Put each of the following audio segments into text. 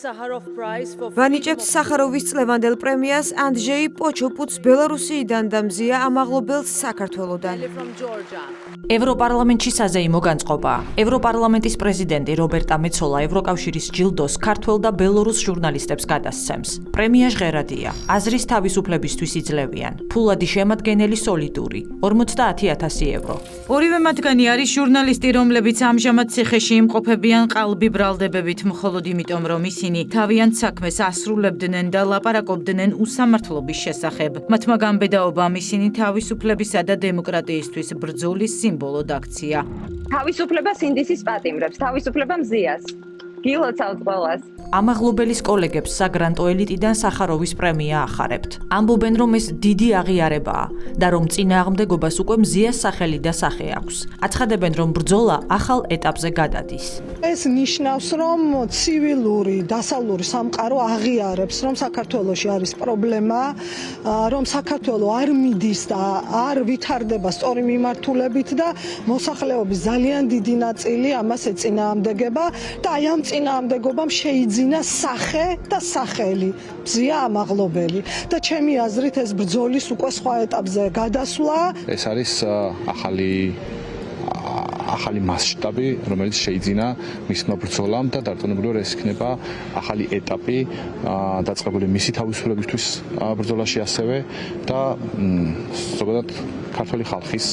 ვანიჭებთ სახაროვის წლევანდელ პრემიას ანდჟეი პოჩოპუტს ბელარუსიიდან და მზია ამაღლობელს საქართველოდან. ევროპარლამენტში საზეიმო განწყობა. ევროპარლამენტის პრეზიდენტი რობერტა მეცოლა ევროკავშირის ჯილდოს ქართველ და ბელორუს ჟურნალისტებს გადასცემს. პრემია ჟღერადია. აზრის თავისუფლებისთვის იძლევიან. ფულადი შემადგენელი სოლიდური 50,000 евро. ორივე მათგანი არის ჟურნალისტი, რომლებიც ამჟამად ციხეში იმყოფებიან ყალბი ბრალდებებით, მხოლოდ იმიტომ, რომ ისინი თავიანთ საქმეს ასრულებდნენ და ლაპარაკობდნენ უსამართლობის შესახებ. მათმა გამბედაობამ ისინი თავისუფლებისა და დემოკრატიისთვის ბრძოლის სიმბოლოდ აქცია. თავისუფლებას ინდისის პატიმრებს, თავისუფლება მზიას. გილოცავთ ყველას. ამაღლობელის კოლეგებს საგრანტო ელიტიდან სახაროვის პრემია ახარებთ. ამბობენ, რომ ეს დიდი აღიარებაა და რომ წინააღმდეგობას უკვე მზიას სახელი და სახე აქვს. აცხადებენ, რომ ბრძოლა ახალ ეტაპზე გადადის. ეს ნიშნავს, რომ ცივილური დასავლური სამყარო აღიარებს, რომ საქართველოში არის პრობლემა, რომ საქართველო არ მიდის და არ ვითარდება სწორი მიმართულებით და მოსახლეობის ძალიან დიდი ნაწილი ამას ეწინააღმდეგება და აი ამ წინააღმდეგობამ შეიძინა სახე და სახელი მზია ამაღლობელი და ჩემი აზრით ეს ბრძოლის უკვე სხვა ეტაპზე გადასვლა. ეს არის ახალი მასშტაბი, რომელიც შეიძინა მისმა ბრძოლამ და დარწმუნებული ვარ, ეს იქნება ახალი ეტაპი დაწყებული მისი თავისუფლებისთვის ბრძოლაში ასევე და ზოგადად ქართული ხალხის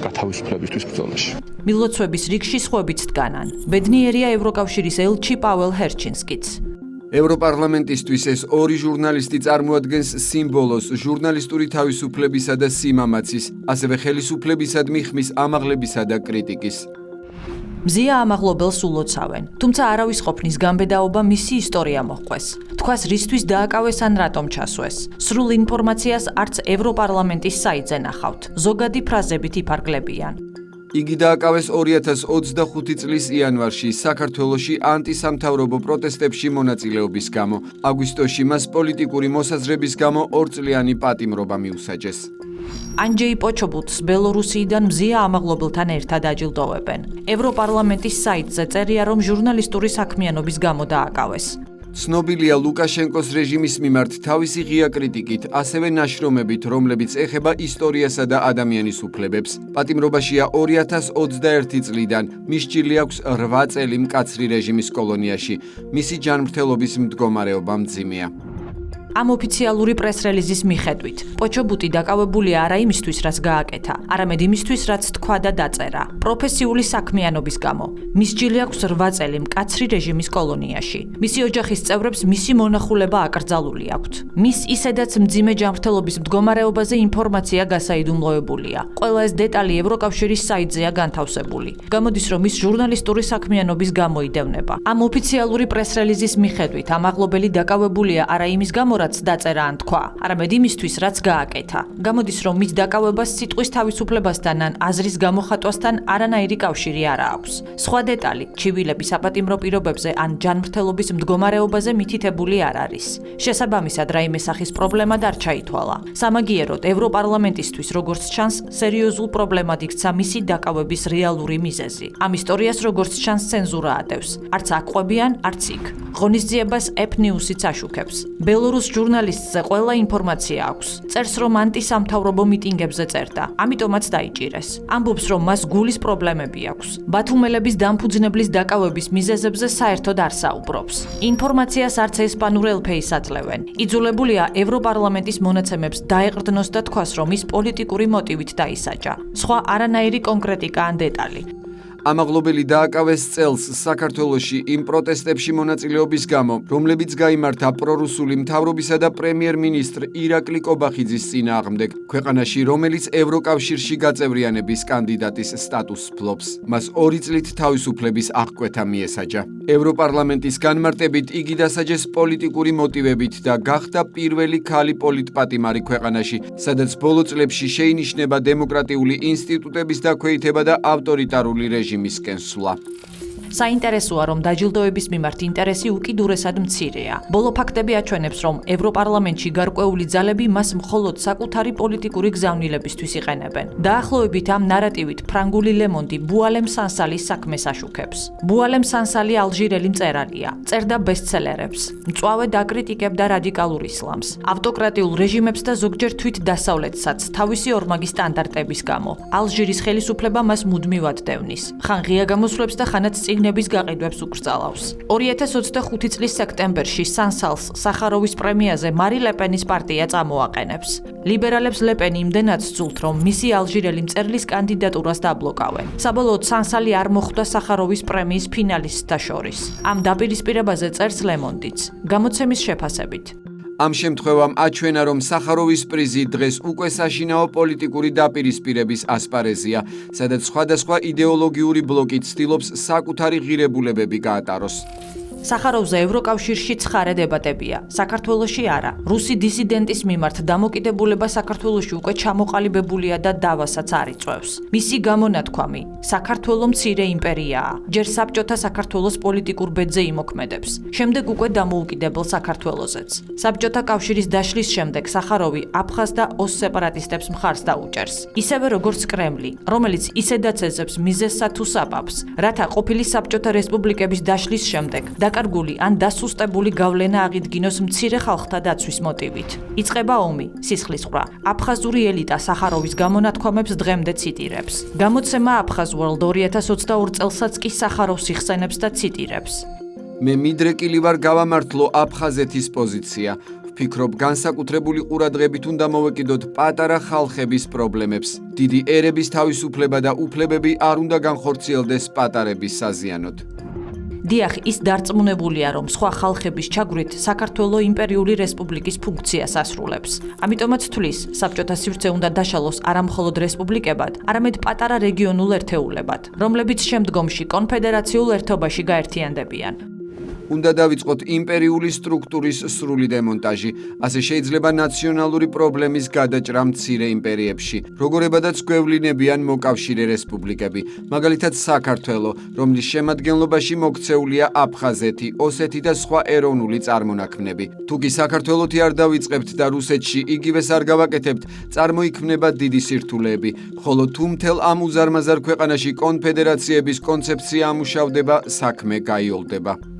გათავისუფლებისთვის ბრძოლაში. მილოცვების რიგში სხვებიც დგანან. ბედნიერია ევროკავშირის ელჩი პაველ ჰერჩინსკიც. ევროპარლამენტისთვის ეს ორი ჟურნალისტი წარმოადგენს სიმბოლოს ჟურნალისტური თავისუფლებისა და სიმამაცის, ასევე ხელისუფლებისადმი ხმის ამაღლებისა და კრიტიკის. მზია ამაღლობელს ულოცავენ, თუმცა არავის ყოფნის გამბედაობა მისი ისტორია მოჰყვეს. თქვას რისთვის დააკავეს ან რატომ ჩასვეს. სრულ ინფორმაციას არც ევროპარლამენტის საიტზე ნახავთ. ზოგადი ფრაზებით იფარგლებიან. იგი დააკავეს 2025 წლის იანვარში საქართველოში ანტისამთავრობო პროტესტებში მონაწილეობის გამო. აგვისტოში მას პოლიტიკური მოსაზრების გამო 2 წლიანი პატიმრობა მიუსაჯეს. ანჯეი პოჩოპუტს ბელორუსიიდან მზია ამაღლობელთან ერთად აჯილდოვებენ. ევროპარლამენტის საიტზე წერია, რომ ჟურნალისტური საქმიანობის გამო დააკავეს. ცნობილია ლუკაშენკოს რეჟიმის მიმართ თავისი ღია კრიტიკით, ასევე ნაშრომებით, რომლებიც ეხება ისტორიასა და ადამიანის უფლებებს. პატიმრობაშია 2021 წლიდან, მის ჭრილი აქვს 8 წელი მკაცრი რეჟიმის კოლონიაში. მისი ჯანმრთელობის მდგომარეობა მძიმეა. ამ ოფიციალური პრეს-რელიზის მიხედვით, პოჩოპუტი დაკავებულია არა იმისთვის, რაც გააკეთა, არამედ იმისთვის, რაც თქვა და დაწერა. პროფესიული საქმიანობის გამო. მის ჭრილი აქვს 8 წელი მკაცრი რეჟიმის კოლონიაში. მისი ოჯახის წევრებს მისი მონახულება აკრძალული აქვთ. მის ისედაც მძიმე ჯანმრთელობის მდგომარეობაზე ინფორმაცია გასაიდუმლოებულია. ყველა ეს დეტალი ევროკავშირის საიტზეა განთავსებული. გამოდის, რომ ის ჟურნალისტური საქმიანობის გამო იდევნება. ამ ოფიციალური პრეს-რელიზის მიხედვით, ამაღლობელი დაკავებულია არა იმის გამო, რაც დაწერა ან თქვა, არამედ იმისთვის, რაც გააკეთა. გამოდის, რომ მის დაკავებას სიტყვის თავისუფლებასთან ან აზრის გამოხატვასთან არანაირი კავშირი არ აქვს. სხვა დეტალი, ჩივილების საპატიმრო პირობებზე ან ჯანმრთელობის მდგომარეობაზე მითითებული არ არის. შესაბამისად, რაიმე სახის პრობლემა არ ჩაითვალა. სამაგიეროდ, ევროპარლამენტისთვის, როგორც ჩანს, სერიოზულ პრობლემად იქცა მისი დაკავების რეალური მიზეზი. ამ ისტორიას, როგორც ჩანს, ცენზურა ატევს. არც აკვებიან, არც იქ. ღონისძიებას ეფნიუსიც აშუქებს. ბელორუს ჟურნალისტზე ყველა ინფორმაცია აქვს. წერს, რომ ანტისამთავრობო მიტინგებზე წერდა, ამიტომაც დაიჭირეს. ამბობს, რომ მას გულის პრობლემები აქვს. ბათუმელების დამფუძნებლის დაკავების მიზეზებზე საერთოდ არ საუბრობს. ინფორმაციას არც ესპანურ ელფეის აძლევენ. იძულებულია ევროპარლამენტის მონაცემებს დაეყრდნოს და თქვას, რომ ის პოლიტიკური მოტივით დაისაჯა. სხვა არანაირი კონკრეტიკა ან დეტალი. ამაღლობელი დააკავეს წელს საქართველოში იმ პროტესტებში მონაწილეობის გამო, რომლებიც გაიმართა პრორუსული მთავრობისა და პრემიერ-მინისტრ ირაკლი კობახიძის წინააღმდეგ, ქვეყანაში, რომელიც ევროკავშირში გაწევრიანების კანდიდატის სტატუსს ფლობს. მას 2 წლით თავისუფლების აღკვეთა მიესაჯა. ევროპარლამენტის განმარტებით იგი დასაჯეს პოლიტიკური მოტივებით და გახდა პირველი ქალი პოლიტპატიმარი ქვეყანაში, სადაც ბოლო წლებში შეინიშნება დემოკრატიული ინსტიტუტების დაქვეითება და ავტორიტარული რეჟიმისკენ სვლა. საინტერესოა, რომ დაჯილდოების მიმართ ინტერესი უკიდურესად მცირეა. ბოლო ფაქტები აჩვენებს, რომ ევროპარლამენტში გარკვეული ძალები მას მხოლოდ საკუთარი პოლიტიკური გზავნილებისთვის იყენებენ. დაახლოებით ამ ნარატივით ფრანგული ლემონდი ბუალემ სანსალის საქმეს აშუქებს. ბუალემ სანსალი ალჟირელი მწერალია, წერდა ბესტსელერებს, მწვავედ აკრიტიკებდა რადიკალურ ისლამს, ავტოკრატიულ რეჟიმებს და ზოგჯერ თვით დასავლეთსაც თავისი ორმაგი სტანდარტების გამო. ალჟირის ხელისუფლება მას მუდმივად დევნის. ხან ღია გამოსვლებს და ხანაც წიგნების გაყიდვებს უკრძალავს. 2025 წლის სექტემბერში სანსალს სახაროვის პრემიაზე მარი ლეპენის პარტია წამოაყენებს. ლიბერალებს ლეპენი იმდენად სძულთ, რომ მისი ალჟირელი მწერლის კანდიდატურას დაბლოკავენ. საბოლოოდ სანსალი არ მოხვდა სახაროვის პრემიის ფინალისტთა შორის. ამ დაპირისპირებაზე წერს ლემონდიც. გამოცემის შეფასებით. ამ შემთხვევამ აჩვენა, რომ სახაროვის პრიზი დღეს უკვე საშინაო პოლიტიკური დაპირისპირების ასპარეზია, სადაც სხვადასხვა იდეოლოგიური ბლოკი ცდილობს საკუთარი ღირებულებები გაატაროს. სახაროვზე ევროკავშირში ცხარე დებატებია, საქართველოში არა. რუსი დისიდენტის მიმართ დამოკიდებულება საქართველოში უკვე ჩამოყალიბებულია და დავასაც არ იწვევს. მისი გამონათქვამი: საქართველო მცირე იმპერიაა. ჯერ საბჭოთა საქართველოს პოლიტიკურ ბედზე იმოქმედებს. შემდეგ უკვე დამოუკიდებელ საქართველოზეც. საბჭოთა კავშირის დაშლის შემდეგ სახაროვი აფხაზ და ოს სეპარატისტებს მხარს დაუჭერს. ისევე როგორც კრემლი, რომელიც ისედაც ეძებს მიზეზსა თუ საბაბს, რათა ყოფილი საბჭოთა რესპუბლიკების დაშლის შემდეგ დაკარგული ან დასუსტებული გავლენა აღიდგინოს მცირე ხალხთა დაცვის მოტივით. იწყება ომი, სისხლისღვრა. აფხაზური ელიტა სახაროვის გამონათქვამებს დღემდე ციტირებს. გამოცემა Abkhaz World 2022 წელსაც კი სახაროვს იხსენებს და ციტირებს. მე მიდრეკილი ვარ გავამართლო აფხაზეთის პოზიცია. ვფიქრობ, განსაკუთრებული ყურადღებით უნდა მოვეკიდოთ პატარა ხალხების პრობლემებს. დიდი ერების თავისუფლება და უფლებები არ უნდა განხორციელდეს პატარების საზიანოდ. დიახ, ის დარწმუნებულია, რომ სხვა ხალხების ჩაგვრით საქართველო იმპერიული რესპუბლიკის ფუნქციას ასრულებს. ამიტომაც თვლის, საბჭოთა სივრცე უნდა დაშალოს არა მხოლოდ რესპუბლიკებად, არამედ პატარა რეგიონულ ერთეულებად, რომლებიც შემდგომში კონფედერაციულ ერთობაში გაერთიანდებიან. უნდა დავიწყოთ იმპერიული სტრუქტურის სრული დემონტაჟი, ასე შეიძლება ნაციონალური პრობლემის გადაჭრა მცირე იმპერიებში, როგორებადაც გვევლინებიან მოკავშირე რესპუბლიკები, მაგალითად საქართველო, რომლის შემადგენლობაში მოქცეულია აფხაზეთი, ოსეთი და სხვა ეროვნული წარმონაქმნები. თუ კი საქართველოთი არ დავიწყებთ და რუსეთში იგივეს არ გავაკეთებთ, წარმოიქმნება დიდი სირთულეები, ხოლო თუ მთელ ამ უზარმაზარ ქვეყანაში კონფედერაციების კონცეფცია ამუშავდება, საქმე გაიოლდება.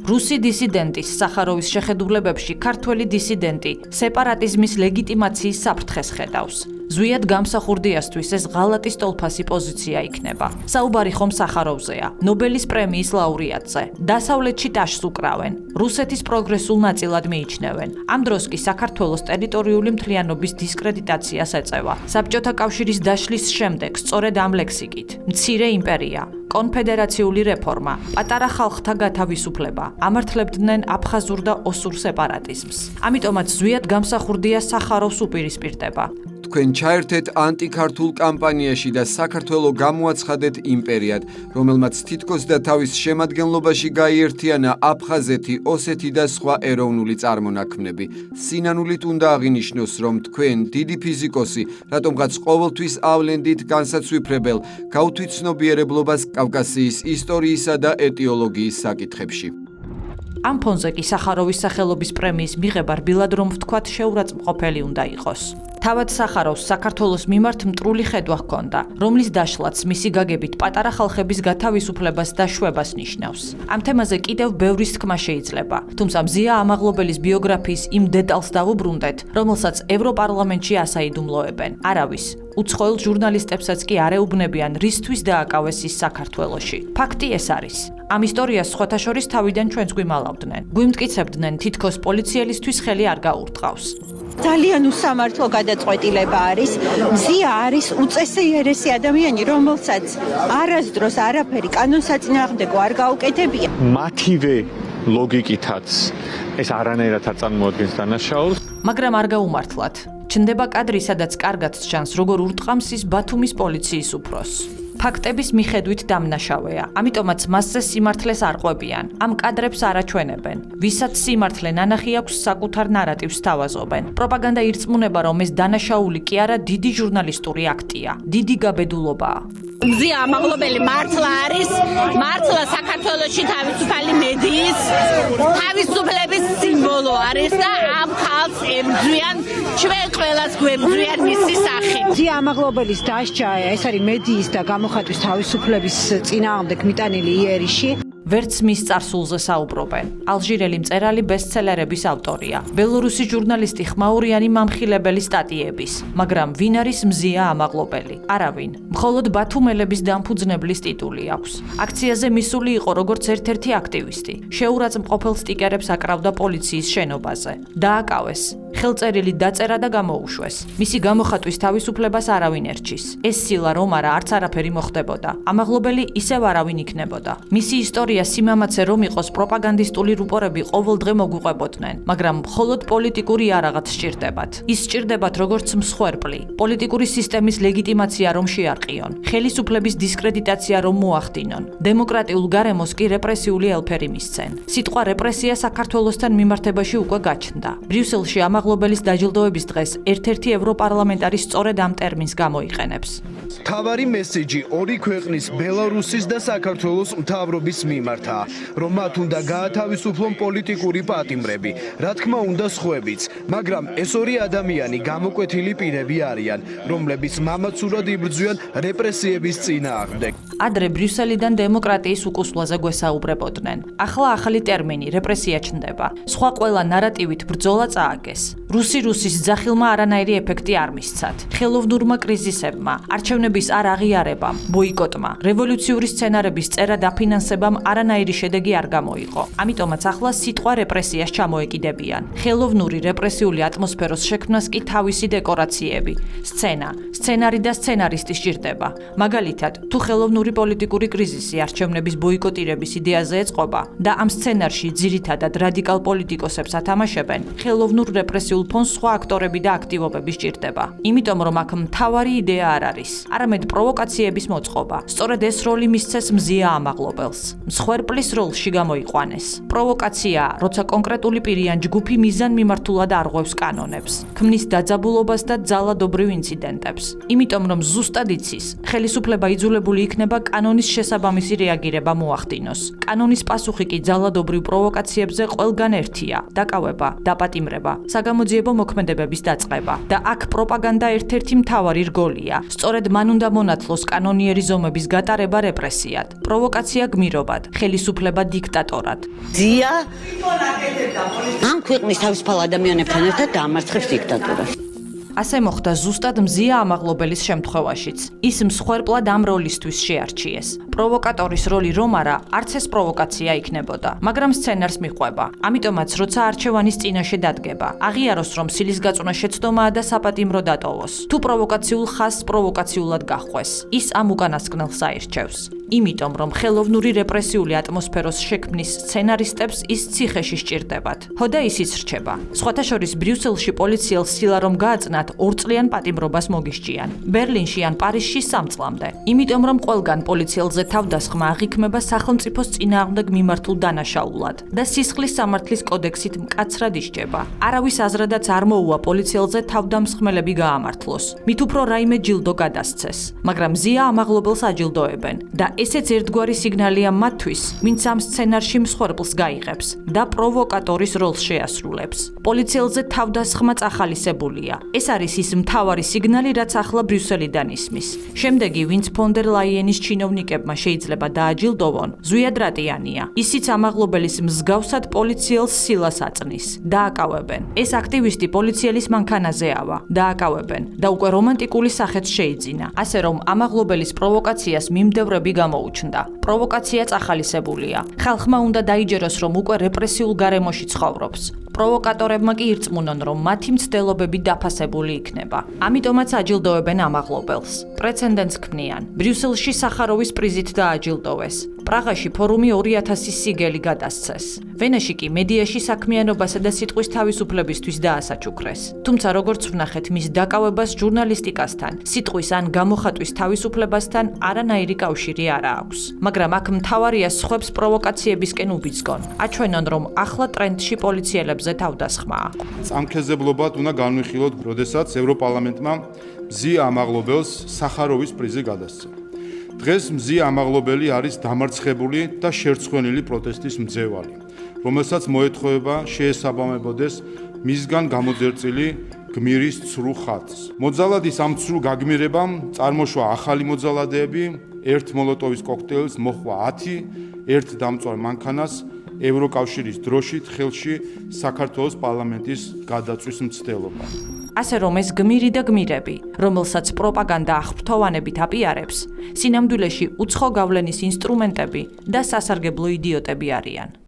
რუსი დისიდენტის სახაროვის შეხედულებებში ქართველი დისიდენტი სეპარატიზმის ლეგიტიმაციის საფრთხეს ხედავს. ზვიად გამსახურდიასთვის ეს ღალატის ტოლფასი პოზიცია იქნება. საუბარი ხომ სახაროვზეა, ნობელის პრემიის ლაურეატზე. დასავლეთში ტაშს უკრავენ, რუსეთის პროგრესულ ნაწილად მიიჩნევენ. ამ დროს კი საქართველოს ტერიტორიული მთლიანობის დისკრედიტაციას ეწევა. საბჭოთა კავშირის დაშლის შემდეგ სწორედ ამ ლექსიკით: მცირე იმპერია, კონფედერაციული რეფორმა, პატარა ხალხთა გათავისუფლება ამართლებდნენ აფხაზურ და ოსურ სეპარატიზმს. ამიტომაც ზვიად გამსახურდია სახაროვს უპირისპირდება. თქვენ ჩაერთეთ ანტიქართულ კამპანიაში და საქართველო გამოაცხადეთ იმპერიად, რომელმაც თითქოს და თავის შემადგენლობაში გაიერთიანა აფხაზეთი, ოსეთი და სხვა ეროვნული წარმონაქმნები. სინანულით უნდა აღინიშნოს, რომ თქვენ დიდი ფიზიკოსი, რატომღაც ყოველთვის ავლენდით განსაცვიფრებელ გაუთვითცნობიერებლობას კავკასიის ისტორიისა და ეტიოლოგიის საკითხებში. ამ ფონზე კი სახაროვის სახელობის პრემიის მიღება რბილად რომ ვთქვათ შეურაცხმყოფელი უნდა იყოს. თავად სახაროვს საქართველოს მიმართ მტრული ხედვა ჰქონდა, რომლის დაშლაც მისი გაგებით პატარა ხალხების გათავისუფლებას და შვებას ნიშნავს. ამ თემაზე კიდევ ბევრის თქმა შეიძლება, თუმცა მზია ამაღლობელის ბიოგრაფიის იმ დეტალს დავუბრუნდეთ, რომელსაც ევროპარლამენტში ასაიდუმლოებენ. არავის უცხოელ ჟურნალისტებსაც კი არ ეუბნებიან, რისთვის დააკავეს ის საქართველოში. ფაქტი ეს არის. ამ ისტორიას სხვათა შორის თავიდან ჩვენს გვიმალავდნენ. გვიმტკიცებდნენ, თითქოს პოლიციელისთვის ხელი არ გაურტყავს. ძალიან უსამართლო გადაწყვეტილება არის. მზია არის უწესიერესი ადამიანი, რომელსაც არასდროს არაფერი კანონსაწინააღმდეგო არ გაუკეთებია. მათივე ლოგიკითაც ეს არანაირად არ წარმოადგენს დანაშაულს. მაგრამ არ გაუმართლათ. ჩნდება კადრი, სადაც კარგად ჩანს, როგორ ურტყამს ის ბათუმის პოლიციის უფროსს. ფაქტების მიხედვით დამნაშავეა, ამიტომაც მასზე სიმართლეს არ ყვებიან. ამ კადრებს არ აჩვენებენ. ვისაც სიმართლე ნანახი აქვს, საკუთარ ნარატივს თავაზობენ. პროპაგანდა ირწმუნება, რომ ეს დანაშაული კი არა დიდი ჟურნალისტური აქტია, დიდი გაბედულობაა. მზია ამაღლობელი მართლა არის, მართლა საქართველოში თავისუფალი მედიის თავისუფლების სიმბოლო არის და ამ ხალხს ებრძვიან, ჩვენ ყველას გვებრძვიან მისი სახით. მზია ამაღლობელის დასჯა ეს არის მედიის და გამოხატვის თავისუფლების წინააღმდეგ მიტანილი იერიში. ვერც მის წარსულზე საუბრობენ. ალჟირელი მწერალი ბესტსელერების ავტორია. ბელორუსი ჟურნალისტი ხმაურიანი მამხილებელი სტატიების, მაგრამ ვინ არის მზია ამაღლობელი? არავინ. მხოლოდ ბათუმელების დამფუძნებლის ტიტული აქვს. აქციაზე მისული იყო როგორც ერთ-ერთი აქტივისტი. შეურაცხმყოფელ სტიკერებს აკრავდა პოლიციის შენობაზე. დააკავეს. ხელწერილი დაწერა და გამოუშვეს. მისი გამოხატვის თავისუფლებას არავინ ერჩის. ეს სილა რომ არა არც არაფერი მოხდებოდა. ამაღლობელი ისევ არავინ იქნებოდა. მისი ისტორია სიმამაცე რომ იყოს პროპაგანდისტული რუპორები ყოველდღე მოგვიყვებოდნენ, მაგრამ მხოლოდ პოლიტიკური არაღაც სჭირდებათ. ის სჭირდებათ როგორც მსხვერპლი, პოლიტიკური სისტემის ლეგიტიმაცია რომ შეარყიონ, ხელისუფლების დისკრედიტაცია რომ მოახდინონ, დემოკრატიულ გარემოს კი რეპრესიული ელფერი მისცენ. სიტყვა რეპრესია საქართველოსთან მიმართებაში უკვე გაჩნდა. ბრიუსელში ამაღლობელის დაჯილდოების დღეს ერთ-ერთი ევროპარლამენტარი სწორედ ამ ტერმინს გამოიყენებს. მთავარი მესიჯი ორი ქვეყნის ბელარუსის და საქართველოს მთავრობის მიმართაა, რომ მათ უნდა გაათავისუფლონ პოლიტიკური პატიმრები, რა თქმა უნდა სხვებიც, მაგრამ ეს ორი ადამიანი გამოკვეთილი პირები არიან, რომლებიც მამაცურად იბრძვიან რეპრესიების წინააღმდეგ. ადრე ბრიუსელიდან დემოკრატიის უკუსვლაზე გვესაუბრებოდნენ. ახლა ახალი ტერმინი რეპრესია ჩნდება. სხვა ყველა ნარატივით ბრძოლა წააგეს. რუსის ძახილმა არანაირი ეფექტი არ მისცათ. ხელოვნურმა კრიზისებმა, არჩევნების არ აღიარებამ, ბოიკოტმა, რევოლუციური სცენარების წერა დაფინანსებამ არანაირი შედეგი არ გამოიყო. ამიტომაც ახლა სიტყვა რეპრესიას ჩამოეკიდებიან. ხელოვნური რეპრესიული ატმოსფეროს შექმნას კი თავისი დეკორაციები, სცენარი და სცენარისტი სჭირდება. მაგალითად, თუ ხელოვნური პოლიტიკური კრიზისი არჩევნების ბოიკოტირების იდეაზე ეწყობა და ამ სცენარში ძირითადად რადიკალ პოლიტიკოსებს ათამაშებენ, ხელოვნურ რეპრესიულ ფონს სხვა აქტორები და აქტივობები სჭირდება. იმიტომ რომ აქ მთავარი იდეა არ არის, არამედ პროვოკაციების მოწყობა. სწორედ ეს როლი მისცეს მზია ამაღლობელს. მსხვერპლის როლში გამოიყვანეს. პროვოკაცია, როცა კონკრეტული პირი ან ჯგუფი მიზანმიმართულად არღვევს კანონებს, ქმნის დაძაბულობას და ძალადობრივ ინციდენტებს. იმიტომ რომ ზუსტად იცის, ხელისუფლება იძულებული იქნება კანონის შესაბამისი რეაგირება მოახდინოს. კანონის პასუხი კი ძალადობრივ პროვოკაციებზე ყველგან ერთია: დაკავება, დაპატიმრება, საგამოძიებო მოქმედებების დაწყება. და აქ პროპაგანდა ერთ-ერთი მთავარი რგოლია. სწორედ მან უნდა მონათლოს კანონიერი ზომების გატარება რეპრესიად, პროვოკაცია გმირობად, ხელისუფლება დიქტატორად. მზია ამ ქვეყნის თავისუფალ ადამიანებთან ერთად დაამარცხებს დიქტატურას. ასე მოხდა ზუსტად მზია ამაღლობელის შემთხვევაშიც. ის მსხვერპლად ამ როლისთვის შეარჩიეს. პროვოკატორის როლი რომ არა, არც ეს პროვოკაცია იქნებოდა, მაგრამ სცენარს მიყვება. ამიტომაც, როცა არჩევანის წინაშე დადგება, აღიაროს რომ სილისგაწვნა შეცდომაა და საპატიმრო დატოვოს. თუ პროვოკაციულ ხაზს პროვოკაციულად გაჰყვეს, ის ამ უკანასკნელს აირჩევს. იმიტომ რომ ხელოვნური რეპრესიული ატმოსფეროს შექმნის სცენარისტებს ის ციხეში სჭირდებათ. ჰოდა ისიც რჩება. სხვათა შორის ბრიუსელში პოლიციელს სილა რომ გააწნათ, 2 წლიან პატიმრობას მოგისჭიან. ბერლინში ან პარიზში 3 წლამდე. იმიტომ რომ ყველგან პოლიციელზე თავდასხმა აღიქმება სახელმწიფოს წინააღმდეგ მიმართულ დანაშაულად და სისხლის სამართლის კოდექსით მკაცრად ისჯება. არავის აზრადაც არ მოუვა პოლიციელზე თავდამსხმელები გაამართლოს. მით უფრო რაიმე ჯილდო გადასცეს. მაგრამ მზია ამაღლობელს აჯილდოებენ და ესეც ერთგვარი სიგნალია მათთვის, ვინც ამ სცენარში მსხვერპლს გაიღებს და პროვოკატორის როლს შეასრულებს. პოლიციელზე თავდასხმა წახალისებულია. ეს არის ის მთავარი სიგნალი, რაც ახლა ბრიუსელიდან ისმის. შემდეგი, ვინც ფონ დერ ლაიენის ჩინოვნიკებმა შეიძლება დააჯილდოვონ, ზვიად რატიანია. ისიც ამაღლობელის მსგავსად პოლიციელს სილას აწნის. დააკავებენ. ეს აქტივისტი პოლიციელის მანქანაზე ავა. დააკავებენ და უკვე რომანტიკული სახეც შეიძინა. ასე რომ ამაღლობელის პროვოკაციას მიმდევრები გამოუჩნდა. პროვოკაცია წახალისებულია. ხალხმა უნდა დაიჯეროს, რომ უკვე რეპრესიულ გარემოში ცხოვრობს. პროვოკატორებმა კი ირწმუნონ, რომ მათი მცდელობები დაფასებული იქნება. ამიტომაც აჯილდოებენ ამაღლობელს. პრეცედენტს ქმნიან. ბრიუსელში სახაროვის პრიზით დააჯილდოვეს. პრაღაში ფორუმი 2000 სიგელი გადასცეს. ვენაში კი მედიაში საქმიანობასა და სიტყვის თავისუფლებისთვის დაასაჩუქრეს. თუმცა როგორც ვნახეთ, მის დაკავებას ჟურნალისტიკასთან, სიტყვის ან გამოხატვის თავისუფლებასთან არანაირი კავშირი არ აქვს. მაგრამ აქ მთავარია სხვებს პროვოკაციებისკენ უბიძგონ. აჩვენონ, რომ ახლა ტრენდში პოლიციელებზე თავდასხმაა. სამხეზებლობად უნდა განვიხილოთ, როდესაც ევროპარლამენტმა მზია ამაღლობელს სახაროვის პრიზი გადასცა. დღეს მზია ამაღლობელი არის დამარცხებული და შერცხვენილი პროტესტის მძევალი, რომელსაც მოეთხოვება შეესაბამებოდეს მისგან გამოძერწილი გმირის ცრუ ხატს. მოძალადის ამ ცრუ გაგმირებამ წარმოშვა ახალი მოძალადეები, ერთ მოლოტოვის კოქტეილს მოჰყვა 10, ერთ დამწვარ მანქანას ევროკავშირის დროშით ხელში საქართველოს პარლამენტის გადაწვის მცდელობა. ასე რომ ეს გმირი და გმირები, რომელსაც პროპაგანდა აღფრთოვანებით აპიარებს, სინამდვილეში უცხო გავლენის ინსტრუმენტები და სასარგებლო იდიოტები არიან.